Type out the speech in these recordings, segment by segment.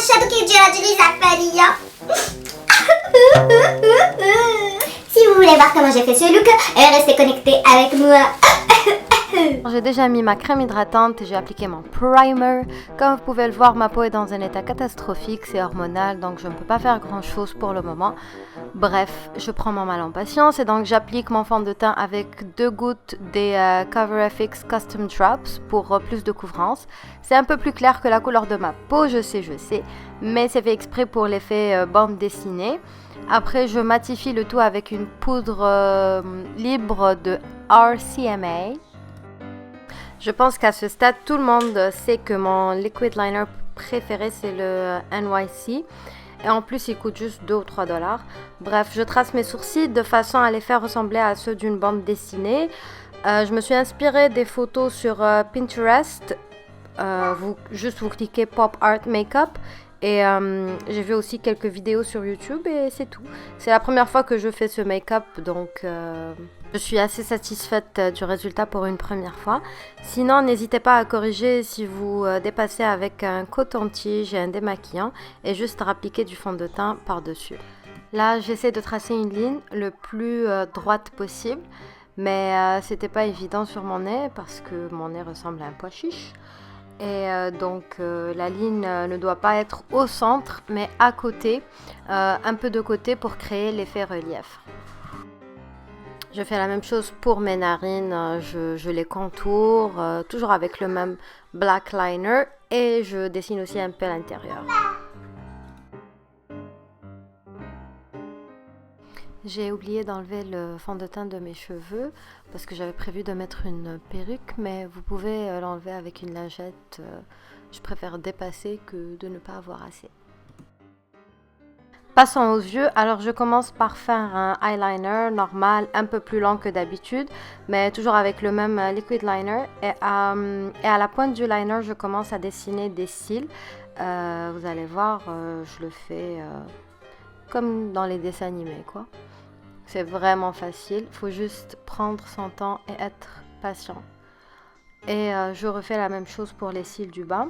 lasciato che giro di Zafaria. Si vous voulez voir comment j'ai fait ce look, restez connectés avec moi. J'ai déjà mis ma crème hydratante et j'ai appliqué mon primer. Comme vous pouvez le voir, ma peau est dans un état catastrophique, c'est hormonal, donc je ne peux pas faire grand chose pour le moment. Bref, je prends mon mal en patience et donc j'applique mon fond de teint avec 2 gouttes des CoverFX Custom Drops pour plus de couvrance. C'est un peu plus clair que la couleur de ma peau, je sais, mais c'est fait exprès pour l'effet bande dessinée. Après, je matifie le tout avec une poudre libre de RCMA. Je pense qu'à ce stade, tout le monde sait que mon liquid liner préféré, c'est le NYC. Et en plus, il coûte juste 2 ou 3 $. Bref, je trace mes sourcils de façon à les faire ressembler à ceux d'une bande dessinée. Je me suis inspirée des photos sur Pinterest. Vous cliquez Pop Art Makeup. Et j'ai vu aussi quelques vidéos sur YouTube et c'est tout. C'est la première fois que je fais ce make-up, donc je suis assez satisfaite du résultat pour une première fois. Sinon, n'hésitez pas à corriger si vous dépassez avec un coton-tige et un démaquillant et juste à appliquer du fond de teint par-dessus. Là, j'essaie de tracer une ligne le plus droite possible, mais c'était pas évident sur mon nez parce que mon nez ressemble à un pois chiche. Et donc la ligne ne doit pas être au centre mais à côté, un peu de côté pour créer l'effet relief. Je fais la même chose pour mes narines, je les contourne toujours avec le même black liner et je dessine aussi un peu l'intérieur. J'ai oublié d'enlever le fond de teint de mes cheveux parce que j'avais prévu de mettre une perruque, mais vous pouvez l'enlever avec une lingette. Je préfère dépasser que de ne pas avoir assez. Passons aux yeux. Alors je commence par faire un eyeliner normal, un peu plus long que d'habitude, mais toujours avec le même liquid liner. Et à la pointe du liner, je commence à dessiner des cils. Vous allez voir, je le fais comme dans les dessins animés, quoi. C'est vraiment facile, il faut juste prendre son temps et être patient. Et je refais la même chose pour les cils du bas.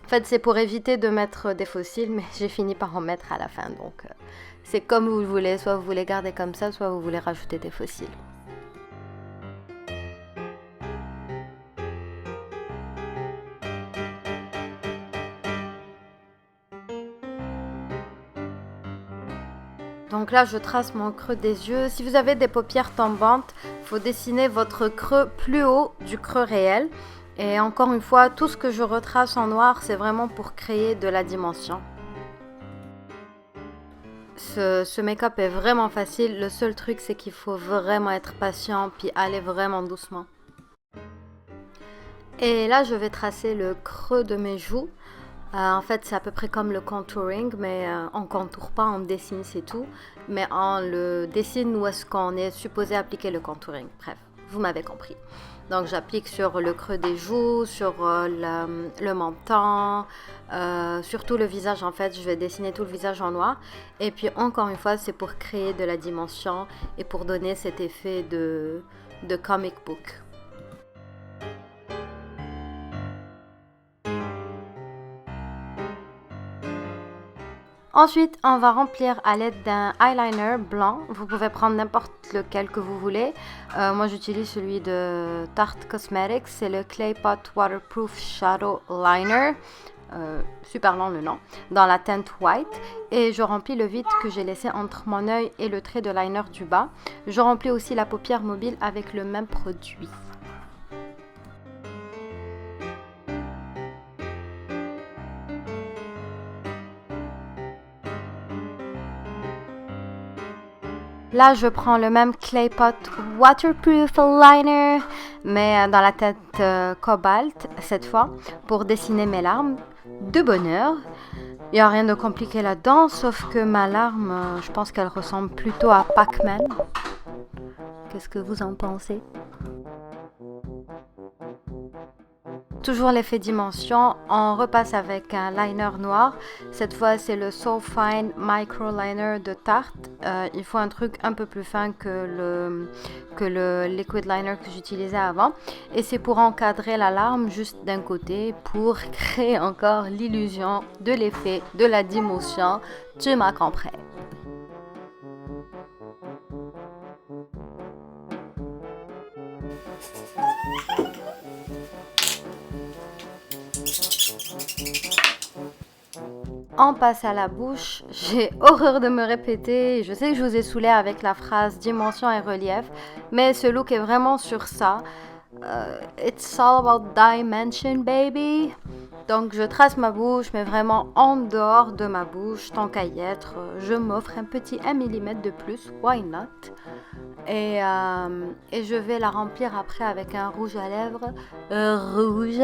En fait, c'est pour éviter de mettre des faux cils, mais j'ai fini par en mettre à la fin. Donc, c'est comme vous le voulez, soit vous voulez garder comme ça, soit vous voulez rajouter des faux cils. Donc là, je trace mon creux des yeux. Si vous avez des paupières tombantes, il faut dessiner votre creux plus haut du creux réel. Et encore une fois, tout ce que je retrace en noir, c'est vraiment pour créer de la dimension. Ce make-up est vraiment facile. Le seul truc, c'est qu'il faut vraiment être patient puis aller vraiment doucement. Et là, je vais tracer le creux de mes joues. En fait, c'est à peu près comme le contouring, mais on ne contoure pas, on dessine, c'est tout. Mais on le dessine où est-ce qu'on est supposé appliquer le contouring. Bref, vous m'avez compris. Donc, j'applique sur le creux des joues, sur le menton, surtout le visage. En fait, je vais dessiner tout le visage en noir. Et puis, encore une fois, c'est pour créer de la dimension et pour donner cet effet de comic book. Ensuite, on va remplir à l'aide d'un eyeliner blanc. Vous pouvez prendre n'importe lequel que vous voulez. Moi, j'utilise celui de Tarte Cosmetics. C'est le Clay Pot Waterproof Shadow Liner. Super long le nom. Dans la teinte white. Et je remplis le vide que j'ai laissé entre mon œil et le trait de liner du bas. Je remplis aussi la paupière mobile avec le même produit. Là, je prends le même Clay Pot Waterproof Liner, mais dans la tête cobalt, cette fois, pour dessiner mes larmes de bonheur. Il n'y a rien de compliqué là-dedans, sauf que ma larme, je pense qu'elle ressemble plutôt à Pac-Man. Qu'est-ce que vous en pensez ? Toujours l'effet dimension, on repasse avec un liner noir. Cette fois, c'est le So Fine Micro Liner de Tarte. Il faut un truc un peu plus fin que le liquid liner que j'utilisais avant. Et c'est pour encadrer la larme juste d'un côté pour créer encore l'illusion de l'effet de la dimension. Tu m'as compris. On passe à la bouche. J'ai horreur de me répéter. Je sais que je vous ai saoulé avec la phrase dimension et relief, mais ce look est vraiment sur ça. It's all about dimension, baby. Donc je trace ma bouche, mais vraiment en dehors de ma bouche, tant qu'à y être. Je m'offre un petit 1 mm de plus, why not? Et je vais la remplir après avec un rouge à lèvres rouge.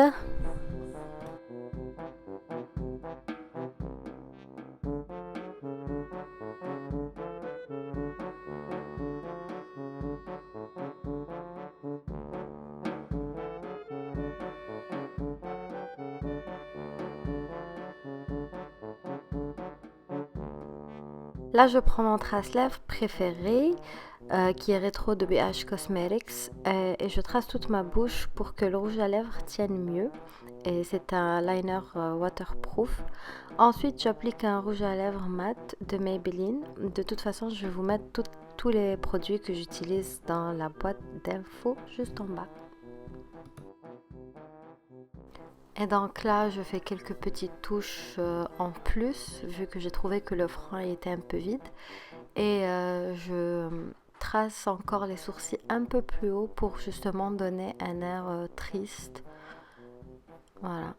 Là, je prends mon trace-lèvres préféré, qui est Retro de BH Cosmetics, et je trace toute ma bouche pour que le rouge à lèvres tienne mieux. Et c'est un liner waterproof. Ensuite, j'applique un rouge à lèvres mat de Maybelline. De toute façon, je vais vous mettre tous les produits que j'utilise dans la boîte d'infos juste en bas. Et donc là, je fais quelques petites touches en plus, vu que j'ai trouvé que le front était un peu vide. Et je trace encore les sourcils un peu plus haut pour justement donner un air triste. Voilà.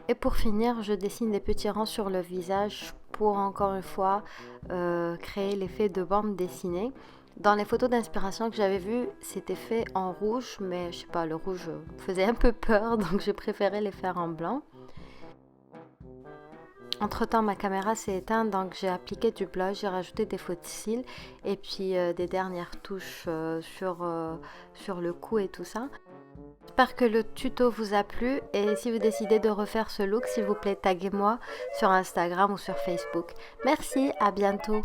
Et pour finir, je dessine des petits rangs sur le visage pour encore une fois créer l'effet de bande dessinée. Dans les photos d'inspiration que j'avais vues, c'était fait en rouge, mais je sais pas, le rouge faisait un peu peur, donc j'ai préféré les faire en blanc. Entre temps, ma caméra s'est éteinte, donc j'ai appliqué du blush, j'ai rajouté des faux de cils et puis des dernières touches sur le cou et tout ça. J'espère que le tuto vous a plu et si vous décidez de refaire ce look, s'il vous plaît, taguez-moi sur Instagram ou sur Facebook. Merci, à bientôt.